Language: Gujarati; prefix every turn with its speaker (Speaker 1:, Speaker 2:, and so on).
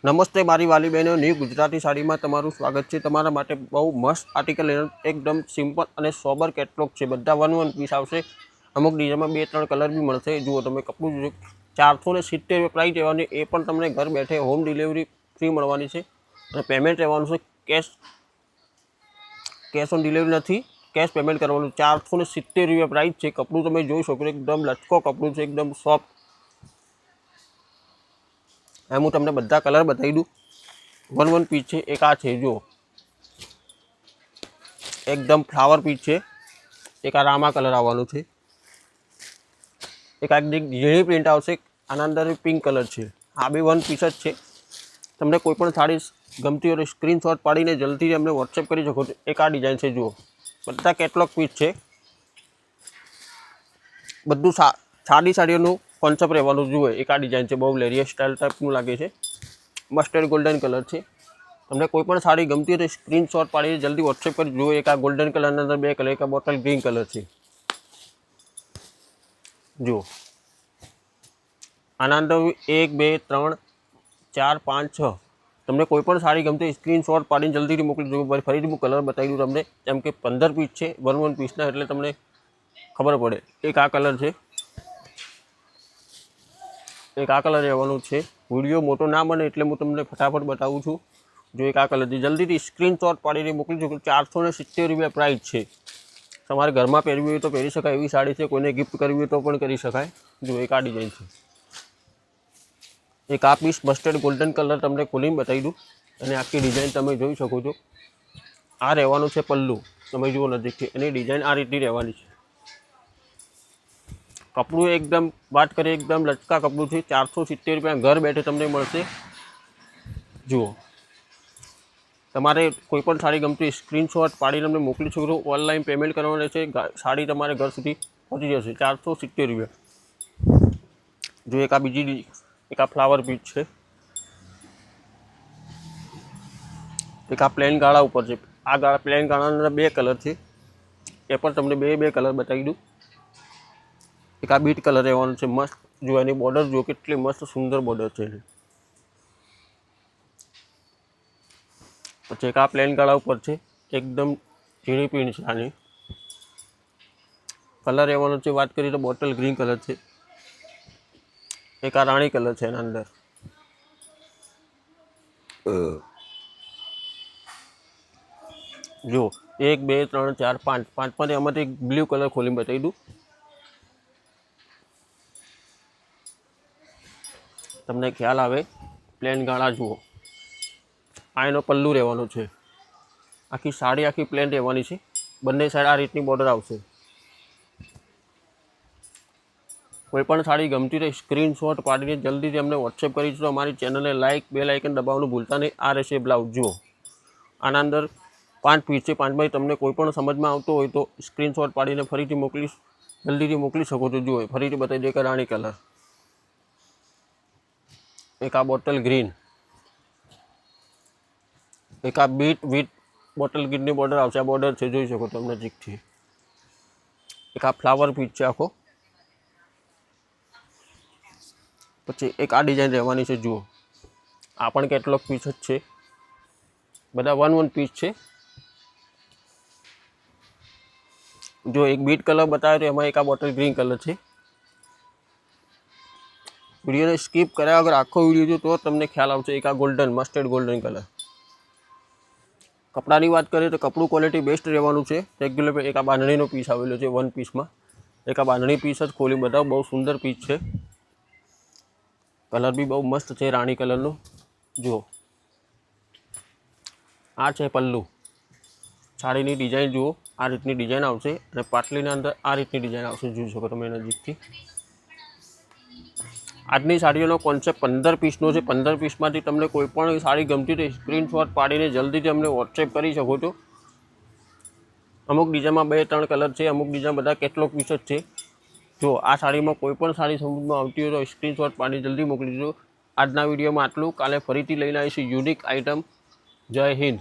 Speaker 1: નમસ્તે મારી વાલી બહેનો, ન્યૂ ગુજરાતી સાડીમાં તમારું સ્વાગત છે। તમારા માટે બહુ મસ્ત આર્ટિકલ એકદમ સિમ્પલ અને સોબર કેટલોગ છે। બધા વન પીસ આવશે। અમુક ડિઝાઇનમાં 2-3 કલર બી મળશે। જુઓ તમે કપડું 470 પ્રાઇસ રહેવાની, એ પણ તમને ઘર બેઠે હોમ ડિલિવરી ફ્રી મળવાની છે। અને પેમેન્ટ રહેવાનું છે કેશ ઓન ડિલિવરી નથી, કેશ પેમેન્ટ કરવાનું। 470 રૂપિયા પ્રાઇસ છે। કપડું તમે જોઈ શકો છો, એકદમ લચકો કપડું છે, એકદમ સોફ્ટ। એમ હું તમને બધા કલર બતાવી દઉં। વન પીસ છે। એક આ છે, જો એકદમ ફ્લાવર પીસ છે। એક આ રામા કલર આવવાનું છે। એક આ ઝીણી પ્રિન્ટ આવશે, આના અંદર પિંક કલર છે। આ બી વન પીસ જ છે। તમને કોઈ પણ સાડી ગમતી હોય સ્ક્રીનશોટ પાડીને જલ્દી અમને વોટ્સએપ કરી શકો છો। એક આ ડિઝાઇન છે, જુઓ બધા કેટલોગ પીસ છે। બધું સાડીઓનું કોન્સેપ્ટ રહેવાનું। જુઓ એક આ ડિઝાઇન છે, બહુ લેરિયસ સ્ટાઇલ ટાઈપનું લાગે છે। મસ્ટર્ડ ગોલ્ડન કલર છે। તમને કોઈ પણ સાડી ગમતી હોય તો સ્ક્રીનશોટ પાડીને જલ્દી વોટ્સએપ કરી જુઓ। એક આ ગોલ્ડન કલરના અંદર 2 કલર, એક આ બોટલ ગ્રીન કલર છે। જુઓ આના અંદર 1 2 3 4 5 6 તમને કોઈ પણ સાડી ગમતી હોય સ્ક્રીનશોટ પાડીને જલ્દીથી મોકલી દો। ફરીથી હું કલર બતાવી દઉં તમને, જેમ કે 15 પીસ છે વન પીસના, એટલે તમને ખબર પડે। એક આ કલર છે, એક આ કલર રહેવાનું છે। વિડીયો મોટો ના બને એટલે હું તમને ફટાફટ બતાવું છું। જો એક આ કલરથી જલ્દીથી સ્ક્રીનશોટ પાડીને મોકલી શકો। 470 રૂપિયા પ્રાઇસ છે। તમારે ઘરમાં પહેરવી હોય તો પહેરી શકાય એવી સાડી છે। કોઈને ગિફ્ટ કરવી હોય તો પણ કરી શકાય। જો એક આ ડિઝાઇન છે। એક આ પીસ મસ્ટર્ડ ગોલ્ડન કલર તમને ખોલીને બતાવી દઉં, અને આખી ડિઝાઇન તમે જોઈ શકો છો। આ રહેવાનું છે પલ્લું, તમે જુઓ નજીકથી, એની ડિઝાઇન આ રીતની રહેવાની છે। કપડું એકદમ વાત કરીએ એકદમ લચકા કપડું છે। 470 રૂપિયા ઘર બેઠે તમને મળશે। જુઓ તમારે કોઈ પણ સાડી ગમતી સ્ક્રીનશોટ પાડીને અમને મોકલી શકો છો। ઓનલાઈન પેમેન્ટ કરવાનું રહેશે। સાડી તમારે ઘર સુધી પહોંચી જશે। 470 રૂપિયા। જો એક આ બીજી એક આ ફ્લાવર પીસ છે। એક આ પ્લેન ગાળા ઉપર છે। આ પ્લેન ગાળાના 2 કલર છે, એ પણ તમને બે કલર બતાવી દઉં। એક આ બીટ કલર રહેવાનું છે મસ્ત। જો એની બોર્ડર જો કેટલી મસ્ત સુંદર બોર્ડર છે। પછી એક આ પ્લેન ગાળા ઉપર છે, એકદમ ઝીણી પ્રિન્ટ છે। આની કલર રહેવાનો છે, વાત કરીએ તો બોટલ ગ્રીન કલર છે। એક આ રાણી કલર છે એના અંદર। જો 1 2 3 4 5 પાંચમાંથી આમાંથી બ્લુ કલર ખોલીને બતાવી દઉં તમને ખ્યાલ આવે। પ્લેન ગાળા જુઓ, આ એનો પલ્લુ રહેવાનો છે। આખી સાડી આખી પ્લેન રહેવાની છે। બંને સાઈડ આ રીતની બોર્ડર આવશે। કોઈ પણ સાડી ગમતી હોય સ્ક્રીનશોટ પાડીને જલ્દીથી અમને વોટ્સએપ કરી દો। અમારી ચેનલને લાઇક, બેલ આઇકન દબાવવાનું ભૂલતા નહીં। આ રહેશે બ્લાઉઝ। જુઓ આના અંદર 5 પીસ છે। 5માંથી તમને કોઈ પણ સમજમાં આવતો હોય તો સ્ક્રીનશોટ પાડીને ફરીથી જલ્દીથી મોકલી શકો છો। જુઓ ફરીથી બતાવી દઈએ કે રાણી કલર, એક આ બોટલ ગ્રીન, એક આ બીટ વિથ બોટલ ગ્રીનની બોર્ડર આવશે। આ બોર્ડર છે, જોઈ શકો તમે નજીકથી। એક આ ફ્લાવર પીસ છે આખો। પછી એક આ ડિઝાઇન રહેવાની છે। જુઓ આ પણ કેટલોગ પીસ જ છે। બધા વન પીસ છે। જો એક બીટ કલર બતાવ્યો તો એમાં એક આ બોટલ ગ્રીન કલર છે। વિડીયોને સ્કીપ કર્યા વગર આખો વિડીયો જો તો તમને ખ્યાલ આવશે। એક આ ગોલ્ડન મસ્ટર્ડ ગોલ્ડન કલર। કપડાની વાત કરીએ તો કપડું ક્વોલિટી બેસ્ટ રહેવાનું છે। રેગ્યુલર એક આ બાંધણીનો પીસ આવેલો છે વન પીસમાં। એક આ બાંધણી પીસ જ ખોલી બતાવો, બહુ સુંદર પીસ છે। કલર બી બહુ મસ્ત છે રાણી કલરનો। જુઓ આ છે પલ્લુ। સાડીની ડિઝાઇન જુઓ, આ રીતની ડિઝાઇન આવશે, અને પાટલીના અંદર આ રીતની ડિઝાઇન આવશે। જોઈ શકો તમે નજીકથી। આજની સાડીઓનો કોન્સેપ્ટ 15 પીસનો છે। 15 પીસમાંથી તમને કોઈ પણ સાડી ગમતી હોય સ્ક્રીનશોટ પાડીને જલ્દીથી અમને વોટ્સએપ કરી શકો છો। અમુક ડિઝાઇનમાં 2-3 કલર છે, અમુક ડિઝાઇન બધા કેટલોગ પીસ જ છે। જો આ સાડીમાં કોઈ પણ સાડી સમજમાં આવતી હોય તો સ્ક્રીનશોટ પાડીને જલ્દી મોકલી દો। આજના વિડીયોમાં આટલું। કાલે ફરીથી લઈને આવીશું યુનિક આઇટમ। જય હિન્દ।